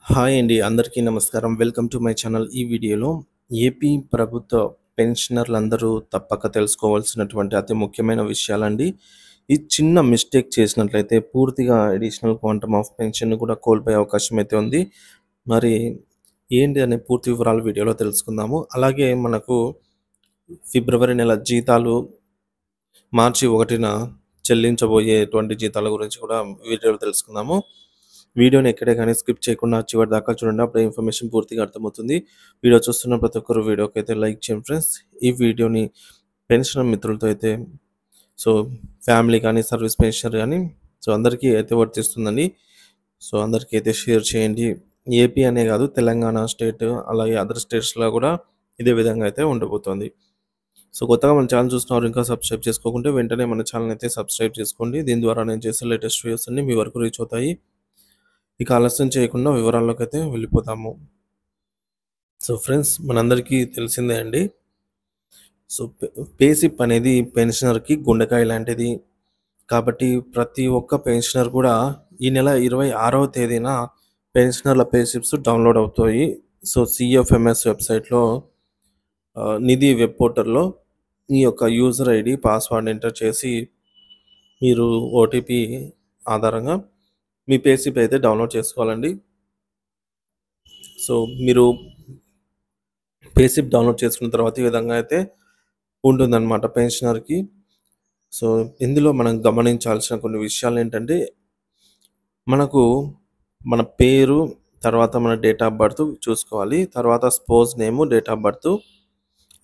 Hi అండి. అందరికీ నమస్కారం. Welcome to my channel. ఈ వీడియోలో ఏపీ ప్రభుత్వ పెన్షనర్లందరూ తప్పక తెలుసుకోవాల్సినటువంటి అతి ముఖ్యమైన విషయాలండి. ఈ చిన్న మిస్టేక్ చేసినట్లయితే పూర్తిగా అడిషనల్ క్వాంటమ్ ఆఫ్ పెన్షన్‌ని కూడా కోల్పోయే అవకాశం అయితే ఉంది. మరి ఏంటి అనే పూర్తి వివరాలు వీడియోలో తెలుసుకుందాము. అలాగే మనకు ఫిబ్రవరి నెల జీతాలు మార్చి 1న చెల్లించబోయేటువంటి జీతాల గురించి కూడా వీడియోలో తెలుసుకుందాము. వీడియోని ఎక్కడే కానీ స్కిప్ చేయకుండా చివరి దాకా చూడండి. అప్పుడే ఇన్ఫర్మేషన్ పూర్తిగా అర్థమవుతుంది. వీడియో చూస్తున్న ప్రతి ఒక్కరు వీడియోకి అయితే లైక్ చేయండి ఫ్రెండ్స్. ఈ వీడియోని పెన్షనర్ మిత్రులతో అయితే సో ఫ్యామిలీ కానీ సర్వీస్ పెన్షనర్ కానీ అందరికీ అయితే వర్తిస్తుందండి. అందరికీ అయితే షేర్ చేయండి. ఏపీ అనే కాదు, తెలంగాణ స్టేట్ అలాగే అదర్ స్టేట్స్‌లో కూడా ఇదే విధంగా అయితే ఉండబోతోంది. కొత్తగా మన ఛానల్ చూస్తున్నారు, ఇంకా సబ్స్క్రైబ్ చేసుకోకుంటే వెంటనే మన ఛానల్ అయితే సబ్స్క్రైబ్ చేసుకోండి. దీని ద్వారా నేను చేసే లేటెస్ట్ వీడియోస్ అన్నీ మీ వరకు రీచ్ అవుతాయి. ఇక ఆలస్యం చేయకుండా వివరాల్లోకి అయితే వెళ్ళిపోతాము. ఫ్రెండ్స్, మనందరికీ తెలిసిందే అండి. పే స్లిప్ అనేది పెన్షనర్‌కి గుండెకాయ లాంటిది. కాబట్టి ప్రతి ఒక్క పెన్షనర్ కూడా ఈ నెల 26వ తేదీన పెన్షనర్ల పే స్లిప్స్ డౌన్లోడ్ అవుతాయి. సీఎఫ్ఎంఎస్ వెబ్‌సైట్‌లో నిధి వెబ్ పోర్టల్‌లో మీ యొక్క యూజర్ ఐడి, పాస్వర్డ్ ఎంటర్ చేసి మీరు ఓటీపీ ఆధారంగా మీ పే స్లిప్ అయితే డౌన్లోడ్ చేసుకోవాలండి. మీరు పే స్లిప్ డౌన్లోడ్ చేసుకున్న తర్వాత ఈ విధంగా అయితే ఉంటుందన్నమాట పెన్షనర్‌కి. ఇందులో మనం గమనించాల్సిన కొన్ని విషయాలు ఏంటంటే, మనకు మన పేరు, తర్వాత మన డేట్ ఆఫ్ బర్త్ చూసుకోవాలి. తర్వాత spouse name, date of birth,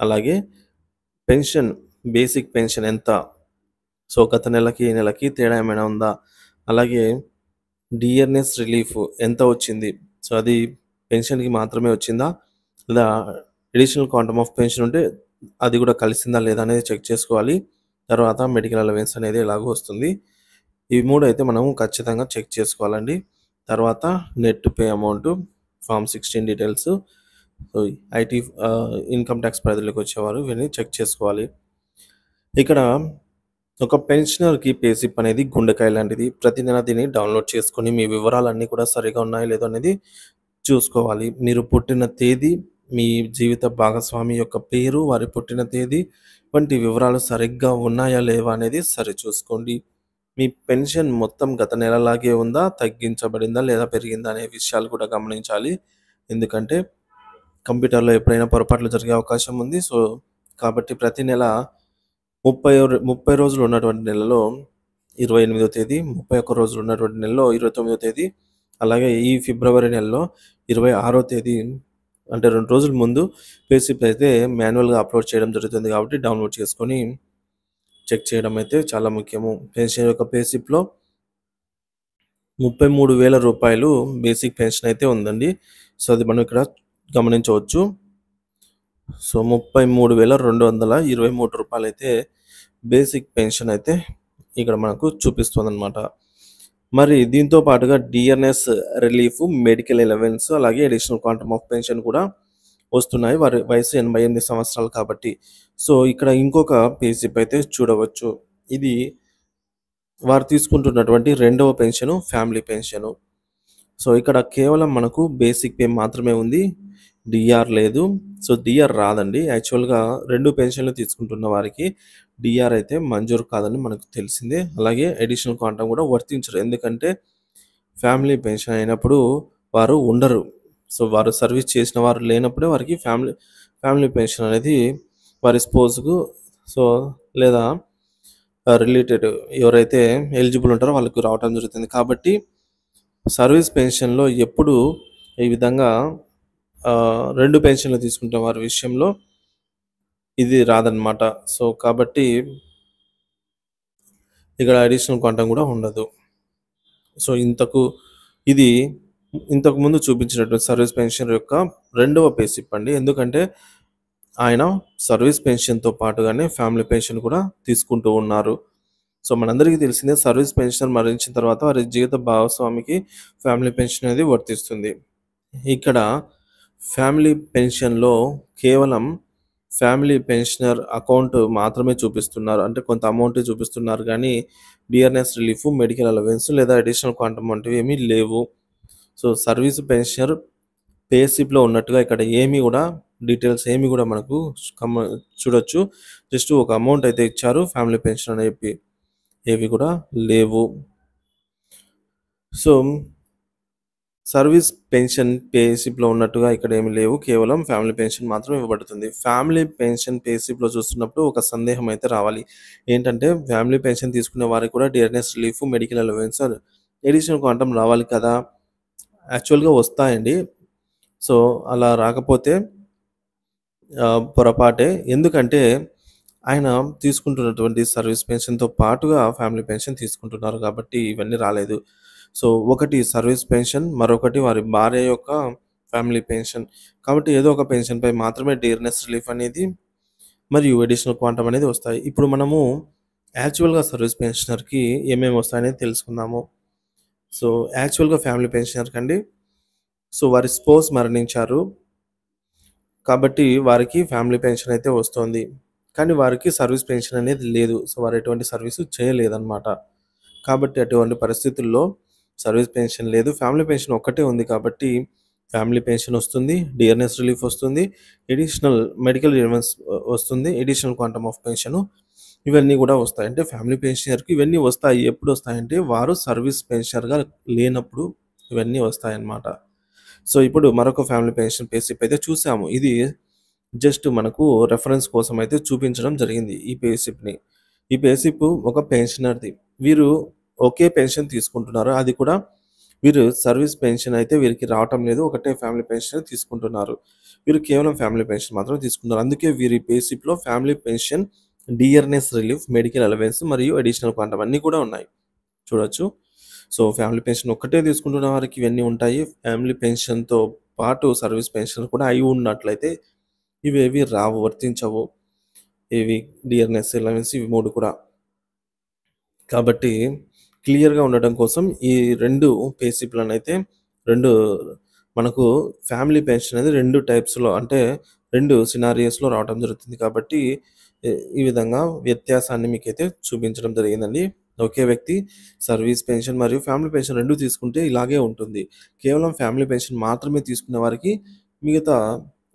అలాగే పెన్షన్, బేసిక్ పెన్షన్ ఎంత, గత నెలకి ఈ నెలకి తేడా ఏమైనా ఉందా, అలాగే డిఆర్ఎస్ రిలీఫ్ ఎంత వచ్చింది, అది పెన్షన్‌కి మాత్రమే వచ్చిందా, లేదా అడిషనల్ క్వాంటమ్ ఆఫ్ పెన్షన్ ఉంటే అది కూడా కలిసిందా లేదా అనేది చెక్ చేసుకోవాలి. తర్వాత మెడికల్ అలవెన్స్ అనేది ఎలాగో వస్తుంది. ఇవి 3 అయితే మనం ఖచ్చితంగా చెక్ చేసుకోవాలండి. తర్వాత net pay amount, form 16 details, IT income tax పరిధిలోకి వచ్చేవారు ఇవన్నీ చెక్ చేసుకోవాలి. ఇక్కడ ఒక పెన్షనర్‌కి పే స్లిప్ అనేది గుండెకాయ లాంటిది. ప్రతి నెల దీన్ని డౌన్లోడ్ చేసుకొని మీ వివరాలన్నీ కూడా సరిగా ఉన్నాయో లేదో అనేది చూసుకోవాలి. మీరు పుట్టిన తేదీ, మీ జీవిత భాగస్వామి యొక్క పేరు, వారి పుట్టిన తేదీ వంటి వివరాలు సరిగ్గా ఉన్నాయా లేవా అనేది సరిచూసుకోండి. మీ పెన్షన్ మొత్తం గత నెలలాగే ఉందా, తగ్గించబడిందా లేదా పెరిగిందా అనే విషయాలు కూడా గమనించాలి. ఎందుకంటే కంప్యూటర్‌లో ఎప్పుడైనా పొరపాట్లు జరిగే అవకాశం ఉంది. కాబట్టి ప్రతి నెల 30 రోజులు ఉన్నటువంటి నెలలో 28వ తేదీ, 31 రోజులు ఉన్నటువంటి నెలలో 29వ తేదీ, అలాగే ఈ ఫిబ్రవరి నెలలో 26వ తేదీ అంటే 2 రోజుల ముందు పే స్లిప్ అయితే మాన్యువల్‌గా అప్లోడ్ చేయడం జరుగుతుంది. కాబట్టి డౌన్లోడ్ చేసుకొని చెక్ చేయడం అయితే చాలా ముఖ్యము. పెన్షన్ యొక్క పే స్లిప్‌లో రూ. 33,000 బేసిక్ పెన్షన్ అయితే ఉందండి. అది మనం ఇక్కడ గమనించవచ్చు. రూ. 33,223 అయితే బేసిక్ పెన్షన్ అయితే ఇక్కడ మనకు చూపిస్తుందన్నమాట. మరి దీంతో పాటుగా డిఆర్ఎస్ రిలీఫ్, మెడికల్ అలవెన్స్, అలాగే అడిషనల్ క్వాంటమ్ ఆఫ్ పెన్షన్ కూడా వస్తున్నాయి. వారి వయసు 88 సంవత్సరాలు కాబట్టి. ఇక్కడ ఇంకొక పే స్లిప్ అయితే చూడవచ్చు. ఇది వారు తీసుకుంటున్నటువంటి రెండవ పెన్షను, ఫ్యామిలీ పెన్షను. ఇక్కడ కేవలం మనకు బేసిక్ పే మాత్రమే ఉంది. డిఆర్ లేదు. డిఆర్ రాదండి. యాక్చువల్‌గా 2 పెన్షన్‌లు తీసుకుంటున్న వారికి డిఆర్ అయితే మంజూరు కాదని మనకు తెలిసిందే. అలాగే అడిషనల్ క్వాంటమ్ కూడా వర్తించరు. ఎందుకంటే ఫ్యామిలీ పెన్షన్ అయినప్పుడు వారు ఉండరు. వారు సర్వీస్ చేసిన వారు లేనప్పుడే వారికి ఫ్యామిలీ పెన్షన్ అనేది వారి స్పౌస్‌కు లేదా రిలేటెడ్ ఎవరైతే ఎలిజిబుల్ ఉంటారో వాళ్ళకి రావటం జరుగుతుంది. కాబట్టి సర్వీస్ పెన్షన్‌లో ఎప్పుడు ఈ విధంగా 2 పెన్షన్‌లు తీసుకుంటున్న వారి విషయంలో ఇది రాదన్నమాట. కాబట్టి ఇక్కడ అడిషనల్ క్వాంటమ్ కూడా ఉండదు. ఇది ఇంతకుముందు చూపించినటువంటి సర్వీస్ పెన్షన్ యొక్క రెండవ పే స్లిప్ అండి. ఎందుకంటే ఆయన సర్వీస్ పెన్షన్‌తో పాటుగానే ఫ్యామిలీ పెన్షన్ కూడా తీసుకుంటూ ఉన్నారు. మనందరికీ తెలిసిందే, సర్వీస్ పెన్షన్ మరణించిన తర్వాత వారి జీవిత భాగస్వామికి ఫ్యామిలీ పెన్షన్ అనేది వర్తిస్తుంది. ఇక్కడ ఫ్యామిలీ పెన్షన్‌లో కేవలం ఫ్యామిలీ పెన్షనర్ అకౌంట్ మాత్రమే చూపిస్తున్నారు. అంటే కొంత అమౌంట్ చూపిస్తున్నారు కానీ డిఆర్ఎస్ రిలీఫ్, మెడికల్ అలవెన్స్ లేదా అడిషనల్ క్వాంటమ్ వంటివి ఏమీ లేవు. సో, సర్వీస్ పెన్షనర్ పే స్లిప్‌లో ఉన్నట్టుగా ఇక్కడ ఏమి గూడా డీటెయిల్స్ ఏమి గూడా మనకు కమ చూడొచ్చు. జస్ట్ ఒక అమౌంట్ అయితే ఇచ్చారు. ఫ్యామిలీ పెన్షన్ అని చెప్పి ఏవి కూడా లేవు. సో, సర్వీస్ పెన్షన్ పే స్లిప్‌లో ఉన్నట్టుగా ఇక్కడ ఏమి లేవు. కేవలం ఫ్యామిలీ పెన్షన్ మాత్రం ఇవ్వబడుతుంది. ఫ్యామిలీ పెన్షన్ పే స్లిప్‌లో చూస్తున్నప్పుడు ఒక సందేహం అయితే రావాలి. ఏంటంటే ఫ్యామిలీ పెన్షన్ తీసుకునే వారికి కూడా dearness relief, medical allowance, additional quantum రావాలి కదా! యాక్చువల్‌గా వస్తాయండి. సో, అలా రాకపోతే పొరపాటే. ఎందుకంటే ఆయన తీసుకుంటున్నటువంటి సర్వీస్ పెన్షన్‌తో పాటుగా ఫ్యామిలీ పెన్షన్ తీసుకుంటున్నారు కాబట్టి ఇవన్నీ రాలేదు. సో, ఒకటి సర్వీస్ పెన్షన్, మరొకటి వారి భార్య యొక్క ఫ్యామిలీ పెన్షన్. కాబట్టి ఏదో ఒక పెన్షన్‌పై మాత్రమే డియర్‌నెస్ రిలీఫ్ అనేది మరియు అడిషనల్ క్వాంటమ్ అనేది వస్తాయి. ఇప్పుడు మనము యాక్చువల్‌గా సర్వీస్ పెన్షనర్‌కి ఏమేమి వస్తాయనేది తెలుసుకుందాము. సో, యాక్చువల్‌గా ఫ్యామిలీ పెన్షనర్‌కండి, సో, వారి స్పౌస్ మరణించారు. కాబట్టి వారికి ఫ్యామిలీ పెన్షన్ అయితే వస్తోంది. కానీ వారికి సర్వీస్ పెన్షన్ అనేది లేదు. సో, వారు ఎటువంటి సర్వీసు చేయలేదన్నమాట. కాబట్టి అటువంటి పరిస్థితుల్లో సర్వీస్ పెన్షన్ లేదు. ఫ్యామిలీ పెన్షన్ ఒక్కటే ఉంది కాబట్టి ఫ్యామిలీ పెన్షన్ వస్తుంది. డియర్‌నెస్ రిలీఫ్ వస్తుంది. అడిషనల్ మెడికల్ అలవెన్స్ వస్తుంది. అడిషనల్ క్వాంటమ్ ఆఫ్ పెన్షన్ ఇవన్నీ కూడా వస్తాయి. అంటే ఫ్యామిలీ పెన్షనర్‌కి ఇవన్నీ వస్తాయి. ఎప్పుడు వస్తాయంటే వారు సర్వీస్ పెన్షనర్‌గా లేనప్పుడు ఇవన్నీ వస్తాయన్నమాట. సో, ఇప్పుడు మరొక ఫ్యామిలీ పెన్షన్ పే స్లిప్ అయితే చూసాము. ఇది జస్ట్ మనకు రెఫరెన్స్ కోసం అయితే చూపించడం జరిగింది ఈ పే స్లిప్‌ని. ఈ పే స్లిప్ ఒక పెన్షనర్‌ది. వీరు ఒకే పెన్షన్ తీసుకుంటున్నారు. అది కూడా వీరు సర్వీస్ పెన్షన్ అయితే వీరికి రావటం లేదు. ఒకటే ఫ్యామిలీ పెన్షన్ తీసుకుంటున్నారు. వీరు కేవలం ఫ్యామిలీ పెన్షన్ మాత్రమే తీసుకుంటున్నారు. అందుకే వీరి పే స్లిప్‌లో family pension, dearness relief, medical allowance మరియు అడిషనల్ క్వాంటమ్ అన్నీ కూడా ఉన్నాయి. చూడొచ్చు. సో, ఫ్యామిలీ పెన్షన్ ఒక్కటే తీసుకుంటున్న వారికి ఇవన్నీ ఉంటాయి. ఫ్యామిలీ పెన్షన్‌తో పాటు సర్వీస్ పెన్షన్ కూడా అయి ఉన్నట్లయితే ఇవేవి రావు, వర్తించవు. ఇవి డియర్‌నెస్ అలవెన్స్ ఇవి 3 కూడా. కాబట్టి క్లియర్‌గా ఉండడం కోసం ఈ 2 పే స్లిప్‌లనైతే 2 మనకు ఫ్యామిలీ పెన్షన్ అనేది 2 టైప్స్‌లో అంటే 2 సినారియోస్‌లో రావడం జరుగుతుంది. కాబట్టి ఈ విధంగా వ్యత్యాసాన్ని మీకైతే చూపించడం జరిగిందండి. ఒకే వ్యక్తి సర్వీస్ పెన్షన్ మరియు ఫ్యామిలీ పెన్షన్ 2 తీసుకుంటే ఇలాగే ఉంటుంది. కేవలం ఫ్యామిలీ పెన్షన్ మాత్రమే తీసుకునే వారికి మిగతా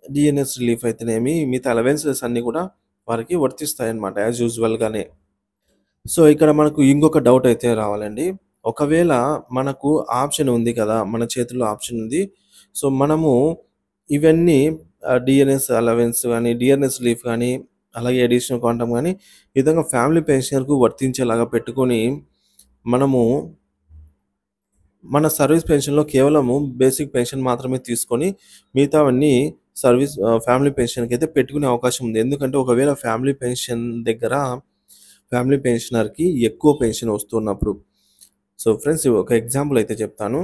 డిఎన్ఎస్ రిలీఫ్ అయితేనేమి, మిగతా అలవెన్సెస్ అన్నీ కూడా వారికి వర్తిస్తాయన్నమాట యాజ్ యూజువల్‌గానే. సో, ఇక్కడ మనకు ఇంకొక డౌట్ అయితే రావాలండి. ఒకవేళ మనకు ఆప్షన్ ఉంది కదా! మన చేతుల్లో ఆప్షన్ ఉంది. సో, మనము ఇవన్నీ డిఎన్ఎస్ అలవెన్స్ గాని, డిఎన్ఎస్ రిలీఫ్ గాని, అలాగే అడిషనల్ క్వాంటమ్ గాని, ఈ విధంగా ఫ్యామిలీ పెన్షనర్‌కు వర్తించేలాగా పెట్టుకొని, మనము మన సర్వీస్ పెన్షన్‌లో కేవలము బేసిక్ పెన్షన్ మాత్రమే తీసుకొని, మిగతావన్నీ ఫ్యామిలీ పెన్షన్‌కైతే పెట్టుకునే అవకాశం ఉంది. ఎందుకంటే ఒకవేళ ఫ్యామిలీ పెన్షన్ దగ్గర ఫ్యామిలీ పెన్షనర్‌కి ఎక్కువ పెన్షన్ వస్తున్నప్పుడు. సో, ఫ్రెండ్స్ ఒక ఎగ్జాంపుల్ అయితే చెప్తాను.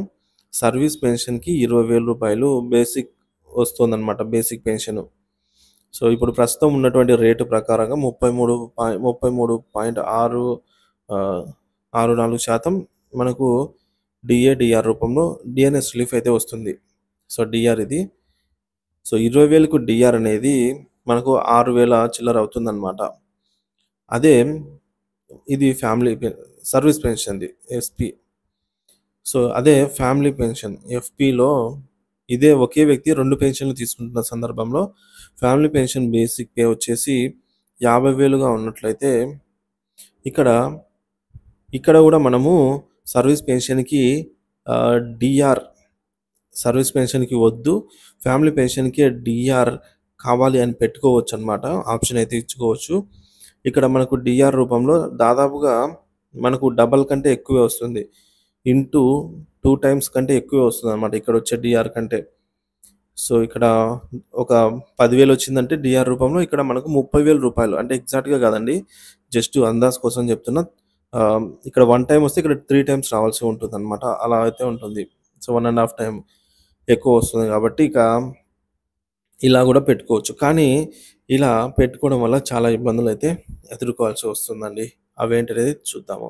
సర్వీస్ పెన్షన్‌కి రూ. 20,000 బేసిక్ వస్తుందన్నమాట. Basic pension. సో, ఇప్పుడు ప్రస్తుతం ఉన్నటువంటి రేటు ప్రకారంగా 33.6 64% మనకు డిఆర్ రూపంలో డిఎన్ఎస్ రిలీఫ్ అయితే వస్తుంది. సో, డిఆర్ ఇది. సో, 20,000కు డిఆర్ అనేది మనకు 6,000 చిల్లర అవుతుందన్నమాట. అదే ఇది సర్వీస్ పెన్షన్‌ది ఎస్‌పీ. సో, అదే ఫ్యామిలీ పెన్షన్ ఎఫ్‌పీలో ఇదే ఒకే వ్యక్తి 2 పెన్షన్‌లు తీసుకుంటున్న సందర్భంలో ఫ్యామిలీ పెన్షన్ బేసిక్ పే వచ్చేసి 50,000గా ఉన్నట్లయితే ఇక్కడ, ఇక్కడ గూడా మనము సర్వీస్ పెన్షన్‌కి డీఆర్ సర్వీస్ పెన్షన్‌కి వద్దు. ఫ్యామిలీ పెన్షన్‌కే డీఆర్ కావాలి అని పెట్టుకోవచ్చనమాట. ఆప్షన్ అయితే ఇచ్చుకోవచ్చు. ఇక్కడ మనకు డీఆర్ రూపంలో దాదాపుగా మనకు డబల్ కంటే ఎక్కువే వస్తుంది. ఇంటూ 2 టైమ్స్ కంటే ఎక్కువే వస్తుందనమాట ఇక్కడొచ్చే డీఆర్ కంటే. సో, ఇక్కడ ఒక 10,000 వచ్చిందంటే డీఆర్ రూపంలో ఇక్కడ మనకు రూ. 30,000 అంటే ఎగ్జాక్ట్‌గా కాదండి. జస్ట్ అందాజు కోసం చెప్తున్నా. ఇక్కడ 1 టైమ్ వస్తే ఇక్కడ 3 టైమ్స్ రావాల్సి ఉంటుందనమాట. అలా అయితే ఉంటుంది. సో, 1 ½ టైమ్ ఎక్కువ వస్తుంది కాబట్టి ఇక ఇలా గూడా పెట్టుకోవచ్చు. కానీ ఇలా పెట్టుకోవడం వల్ల చాలా ఇబ్బందులైతే ఎదుర్కోవాల్సి వస్తుందండి. అవేంటనేది చూద్దాము.